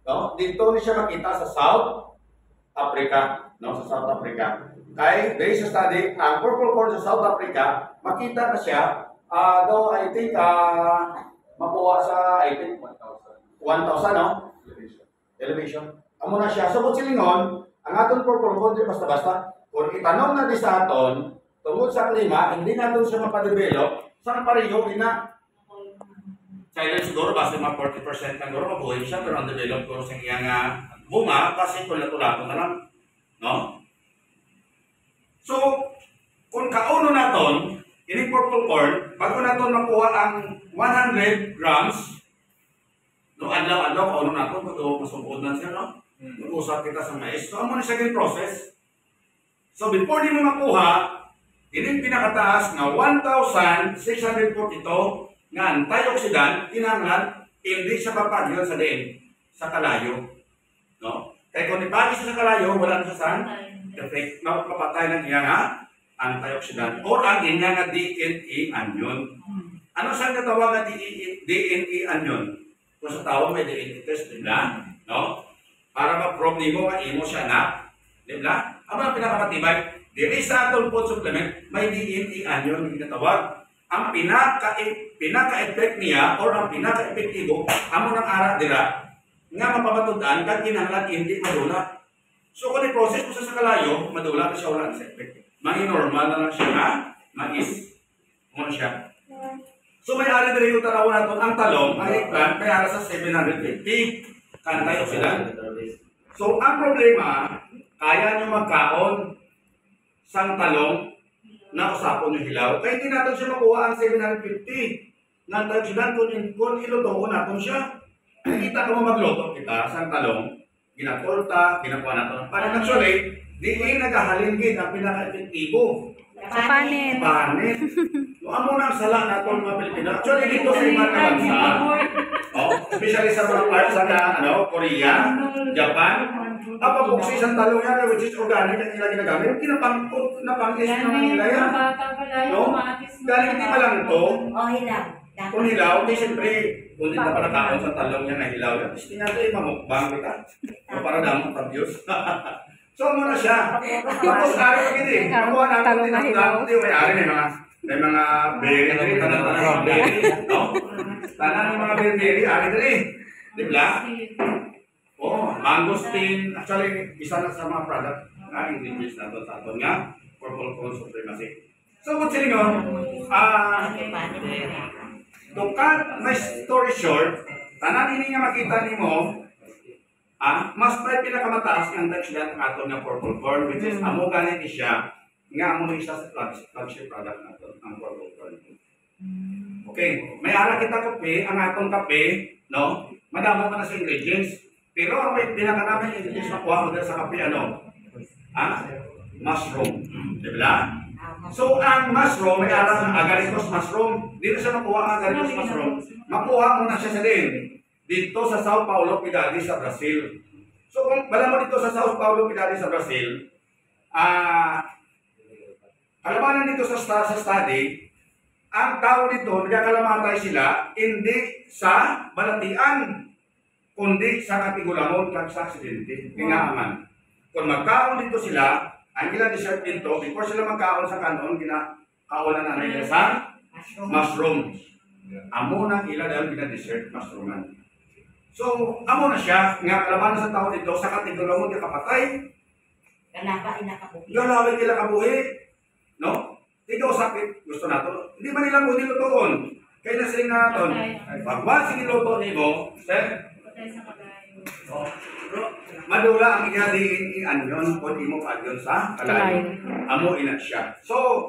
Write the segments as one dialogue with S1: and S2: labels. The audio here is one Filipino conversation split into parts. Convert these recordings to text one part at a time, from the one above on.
S1: No? Dito ni siya makita sa South Africa, no? Sa South Africa. Kay based sa study, ang purple corn sa South Africa, makita na siya, though I think makuha sa I think 1,000 no? Elevation. Amo na siya. So kung silingon, ang aton purple corn di basta-basta. Kung itanong na di sa aton, tungkol sa klima, hindi na doon siya mapadevelop, saan pareho, ina silent siguro, basta mga 40% ng guro, mabuhay siya, pero ang develop ko sa iyang bunga, kasi tulato-lato na lang. No? So, kung kauno naton, ini purple corn, bago naton makuha ang 100 grams, no, adlaw-adlaw, kauno naton, kung masubod na siya, no? Mag-usap kita sa mais. So, ang muna siya process. So, before di mo makuha, ini pinakataas na 1,642 nga antioxidant, kinahanglan, hindi siya papagyon sa diin, sa kalayo. No? Kaya kung ipagis sa kalayo, wala na sa effect, mapapatay ng iyang antioxidant or ang iyang DNA anion. Ano saan katawag na DNA anion? Kung sa tao may DNA test, di ba? No? Para ma-prove nimo nga imo siya na, di ba? Ang pinakamatibay, dili sa atong food supplement, may DNA anion yung katawag. Ang pinaka-effect niya or ang pinaka-epektibo, amo ng ara dira, nga mapapatudan kag kinahanglan hindi madula. So kung i-process mo sa kalayo, madula na siya, wala sa effect. Normal na lang siya na mais. Ano siya? So may ari diri yung tanaw naton ang talong, ang eggplant, may ara sa 750 antioxidant. So ang problema, kaya nyo magkaon sang talong na usapon yung hilaw. Kaya hindi natin siya makuha ang 750 na antioxidant kung ilutoon natin siya. Kita ko magluto kita sa talong, ginatorta, ginakuha natin. Parang actually, di nagahalingin ang pinaka-epektibo.
S2: Sa panin.
S1: Panin. Ano mo nang sala na itong mga Pilipino? Actually, dito sa ibang bansa, especially sa mga parts sa Korea, Japan, napapuksis ang talong yan, which is organic ang nila ginagamit. Yung kinapang-is naman nila yan. No? Galing di pa lang ito. Kung hilaw, di siyempre, kung di na pa nakaon sa talong niya na hilaw yan, gusto nga ito yung mamukbang kita. O para damang abuse. So, ano na siya? Tapos, ari pa gini. Makuha natin din ang dito. May mga berry, tanan-tanan mga berry. No? Tanan ng mga berry, ari dali. Di ba? Mangosteen. Actually, isa na sa mga product na ingredients na ito sa aton nga. Purple corn supremacy. So, kung sino to cut my story short, tanan ini nga makita ni mo, mas may pinakamataas ng antioxidant ng aton nga purple corn, which is amo ganin siya nga amo isa sa flagship product naton ang purple corn. Okay, may ara kita kape, ang aton kape, no? Madamo pa na sa ingredients. Pero ang may pinakanaman ingredients na kuha mo sa kape mushroom. Di ba? So ang mushroom, may ara ng agaricus mushroom. Dito sa makuha ang agaricus mushroom, makuha mo na siya sa din. Dito sa Sao Paulo, Pidali sa Brazil. So kung bala mo dito sa Sao Paulo, Pidali sa Brazil, kalamanan dito sa study, ang tao dito, nagkakalamatay sila, hindi sa balatian, kundi sa katigulamon kag sa aksidente. Tingaaman. Kung magkaon dito sila, ang ilang dessert dito, before sila magkaon sa kanon, kinakaonan na nila sa mushroom. Amo nang ila dahil gina-dessert mushrooman. So, amo na siya, nga kalabanan sa tao dito, sa katigulamon ka kapatay. Galawin nila kabuhi. No? Ikaw sakit, gusto nato. Hindi man nila mo nilutoon. Kaya nasiling na natin. Pagwa siniluto nimo, madula ang inyadiin i-anyon kung imo pa-anyon sa kalayo. Amo ina siya. So,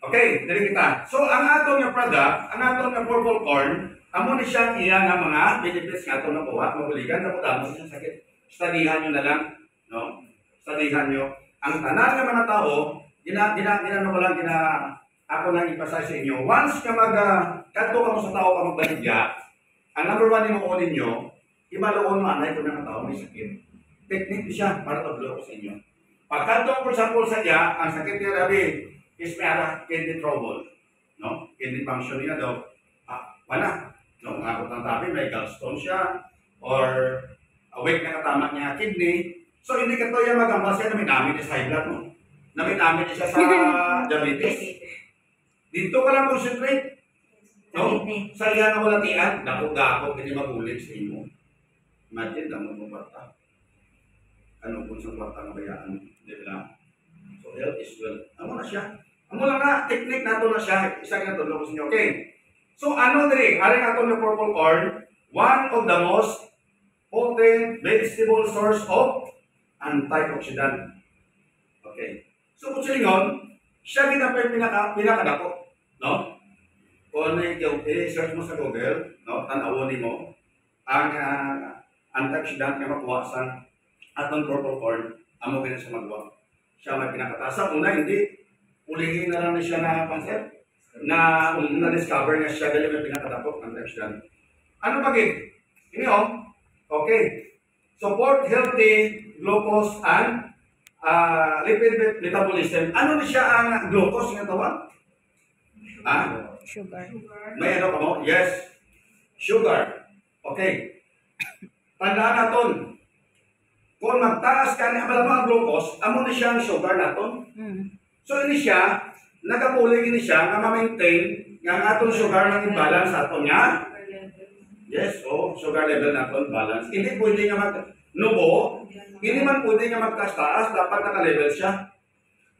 S1: okay, dali kita. So, ang aton nga product, ang aton nga purple corn, amo ni siyang iya nga mga benefits nga aton nakuha, mabuligan, naputamos siya sakit. Studihan nyo na lang, no? Studihan nyo. Ang tanan nga mga tao, ako nang ipasay sa inyo. Once ka kanto ka mo sa tao ka magbaligya, ang number one ni mo ninyo, ibaloon mo anay kung ng tao may sakit. Technique siya para tablo ko sa inyo. Pagkanto for example sa niya, ang sakit niya rabi is may kidney trouble. No? Kidney function niya daw, wala. No? Ang akot ng tabi, may gallstone siya, or awake na katama niya kidney. So hindi ka to yung magambal siya na may namin sa high blood mo. Na may namin siya sa diabetes. Dito ka lang concentrate. No? Sa iya nga wala tiyan, dako-dako, hindi magulit sa imo. Imagine, damo mo bata. Ano kung sa bata na bayaan, di ba? So health is wealth. Amo na siya. Amo lang na, technique nato na siya. Isa ka na tulong sa inyo. Okay. So ano diri? Aring ato na purple corn, one of the most potent vegetable source of antioxidant. Okay. So kung silingon, siya ginapay pinakadako. No? Kung i-search mo sa Google, no, tanawon mo ang antioxidant na makuha sa atong purple corn, amo kaya siya magawa. Siya may pinakataas. Sa una, hindi. Ulihin na lang na siya na concept na na-discover niya siya dahil may pinakadako antioxidant. Ano bagay? Ini okay. Support healthy glucose and lipid metabolism. Ano na siya ang glucose nga tawag?
S2: Sugar.
S1: May ano ka mo? Yes. Sugar. Okay. Tandaan natin. Kung magtaas ka ni abala mo ang glucose, amo na siya ang sugar natin. So ini siya, nagapulig ini siya nga ma-maintain nga ang atong sugar ng imbalance aton nga. Yes, sugar level naton balance. Hindi pwede nga mag-nubo, hindi man pwede nga magtaas-taas, dapat naka-level siya.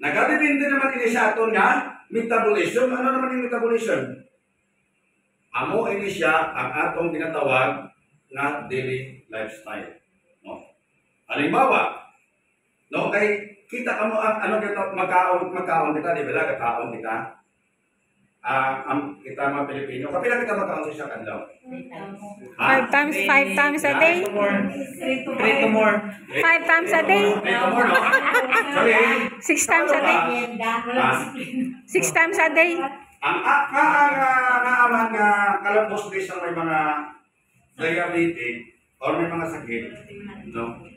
S1: Nagdepende naman ini sa aton nga metabolism. Ano naman yung metabolism? Amo ini siya ang atong ginatawag na daily lifestyle. No? Halimbawa, no, kay kita kamo ang ano kita magkaon kita, di ba? Kakaon kita. Kita mga Pilipino, kapila kita magkaon sa isang adlaw?
S2: 5 times a day.
S3: 3 to more.
S2: 5 times a day.
S1: 3 to more, no? Sorry.
S2: 6 times a day. 6 times a day.
S1: Ang aman nga kalabos din sa may mga diabetic or may mga sakit, no?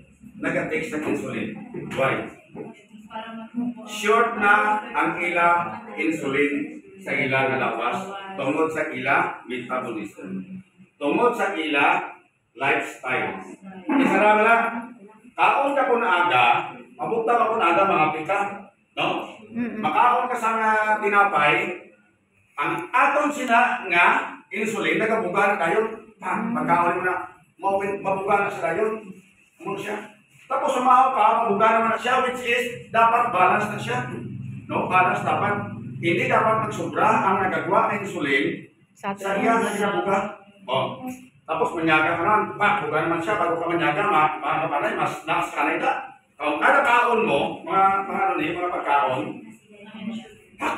S1: Nag-take sa insulin. Why? Short na ang ila insulin sa ila nga lawas tungod sa ila metabolism. Tungod sa ila lifestyle. Isara mo lang, kaon ka kung aga, mabukta ka kung aga mga pika. No? Makaon ka sa nga tinapay, ang aton sina nga insulin, nagabuga na kayo, magkaon mo na, mabuga na sila yun. Ano siya? Tapos sumahaw ka, mabuga naman na siya, which is, dapat balance na siya. No? Balance dapat. Hindi dapat magsobra ang nagagawa ng insulin sa iya na sinabuga. Tapos manyaga ka naman, buga naman siya, bago ka manyaga, mas lakas ka na ita. Kung kada kaon mo, mga pagkaon,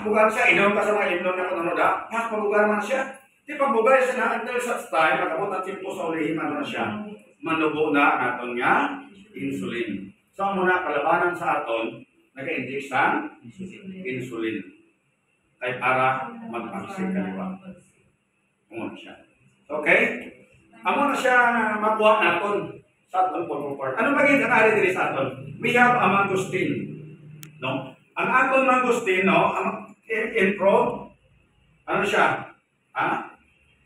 S1: buga siya, inom ka sa mga inom na kunonoda, pabuga naman siya. Di pagbuga siya na until such time, makabot at timpo sa ulihim, ano na siya, manubo na aton nga insulin. So muna, kalabanan sa aton, nag-inject sa insulin. Ay para mag-aksik kaliwa. Ano siya. Okay? Amo na siya makuha natin sa atong pagpuport. Ano maging kakari diri sa aton? We have a mangosteen. No? Ang aton mangosteen, no? Improve. Ano siya?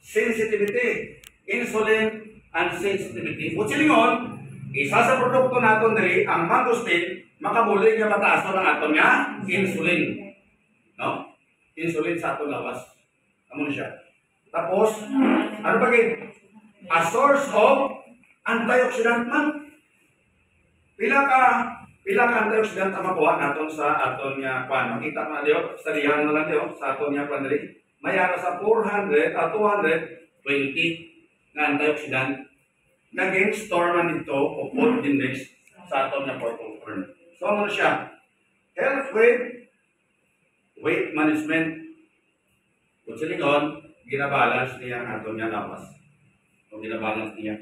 S1: Sensitivity. Insulin and sensitivity. Kutsilingon, isa sa produkto natin diri, ang mangosteen, makabulig nga mataas ng aton nga insulin. No? Insulin sa atong lawas. Amo siya. Tapos, ano ba a source of antioxidant man. Pila ka antioxidant ang makuha naton sa aton nga kwan. Makita mo na diyo, studihan na lang diyo sa aton nga kwan diri. Mayara sa 400 at 220 nga antioxidant. Naging store man dito o food index sa aton nga purple corn. So ano siya? Health weight management. Kung silingon, ginabalance niya ang aton nga lawas. O ginabalance niya.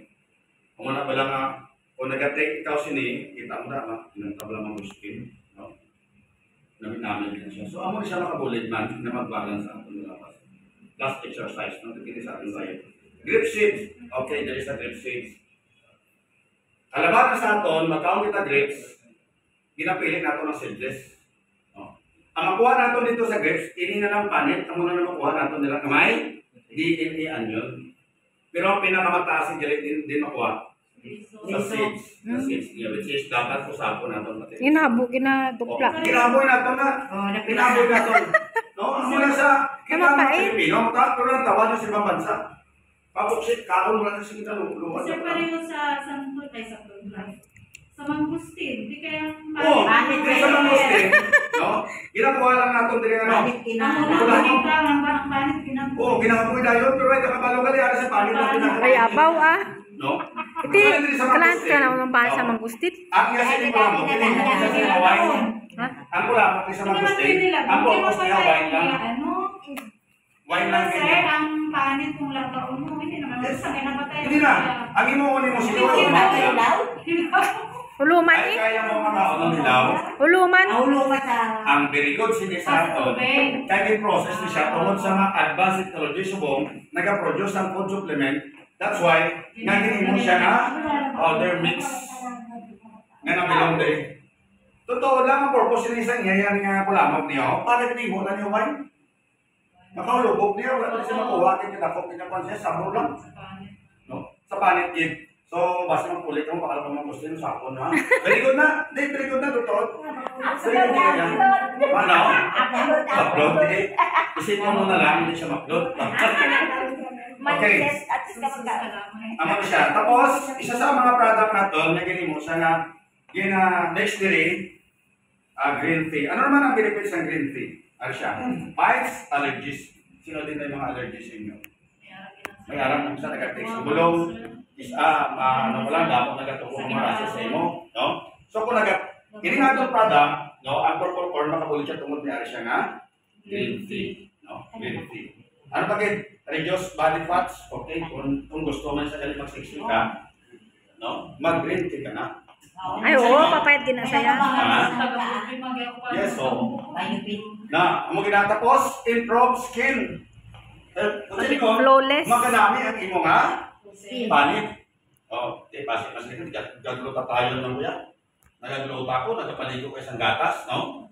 S1: Kung ano ba lang kung nag-take ikaw sini, kita mo na, tabla mo skin. No? Namin din siya. So, amo siya makabulit man na mag-balance ang aton nga lawas. Last exercise, no? Tigili sa ating tayo. Grip seeds. Okay, there is a grip seeds. Kalabanan sa aton, magkaon kita grips, ginapili nato ng seedless. Ang makuha natin dito sa grapes, ini na lang panit, ang muna na makuha natin nila kamay, DNA anyon. Pero ang pinakamataas yung din makuha, Sa seeds. Sa seeds niya, which is dapat usapon natin natin.
S4: Inabo, ginadupla.
S1: Kinaboy natin na.
S2: Oh,
S1: Kinaboy natin. No, ang mula sa kinang
S4: Mapait.
S1: Pilipino, pero ang tawad yung sa ibang bansa. Pabuksit, kakon mo lang sa kinaluluan.
S5: Kasi pareho sa santo kay sa program. Sa mangustin, di kaya
S1: Oo,
S2: Panit
S1: hindi sa mga Muslim, no? Ginagawa lang natin din ano.
S2: Panit
S5: Ang
S2: kinahanglan.
S5: mga panit lang, ang panit pinag-
S1: Oo, ginagawa na yun, pero ay kakabalo gali, ara sa panit natin na.
S4: Ay, abaw ah.
S1: No?
S4: Iti, kalaan ka na unang para sa manggustit.
S1: Ang iya sa mga mo, hindi mo sa sinaway.
S4: Ha?
S1: Ang wala mo sa
S5: Hindi
S1: mga
S5: naman
S1: Muslim,
S5: pwede lang.
S1: ang
S5: Hindi
S1: purpose niya,
S5: mapatay
S1: wine lang.
S5: ano?
S1: Wine lang
S5: Sir,
S1: din.
S5: ang panit kung lataon mo, hindi naman sa kinapatay.
S1: Hindi na. Ang imuunin mo sila,
S2: Hindi na ilaw.
S4: Huluman
S1: ay
S4: eh.
S1: kaya mo mga ng nilaw.
S4: Huluman.
S2: Aulo ka sa...
S1: Ang very good sige sa aton. Kaya yung process ni siya tungkol sa mga advanced technology subong, nag-produce ng food supplement. That's why, naging mo siya na powder mix nga nabilong din. Totoo lang ang purpose ni isang yan nga kulamag niyo. Para pinimo na niyo wine. Nakaulubog niya, wala na siya makuha. Kaya kinakop niya pa siya, sabor lang. No? Sa panit gig. So, basta magpulit mo, baka lang mag-gusto yung sapon, ha? Very good na. Hindi, very good na, totoo. Very good na yan. Ano? Upload, eh. Isipin mo na lang, hindi siya mag-upload. Okay. Ano siya? Tapos, isa sa mga product na to, naging mo siya na, yun na, next day, green tea. Ano naman ang benefits ng green tea? Ano siya? Fights allergies. Sino din na yung mga allergies sa inyo? May aram kung sa nag-text sa bulong, ano ko lang, dapat nagatuko ng marasa sa imo, no? So, kung hindi nga itong product, no, ang purple corn, makabulit siya tungkol niya siya nga, green tea, no? Green tea. Ano bakit? Reduce body fats, okay? Kung gusto man sa galing mag-sexy ka, no? Mag-green tea ka na.
S4: Ay, oo, papayat din na saya.
S1: Yes, so,
S2: Mayupit.
S1: na, ang mga ginatapos, improve skin. Kasi ko,
S4: Flawless.
S1: maganami ang imo nga, panit. Oh, pasok kasi gagluta tayo ng kuya. Nagagluta ako, nagpaligo ko isang gatas, no?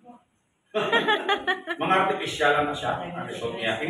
S1: Mga artificial lang na siya, ang result niya.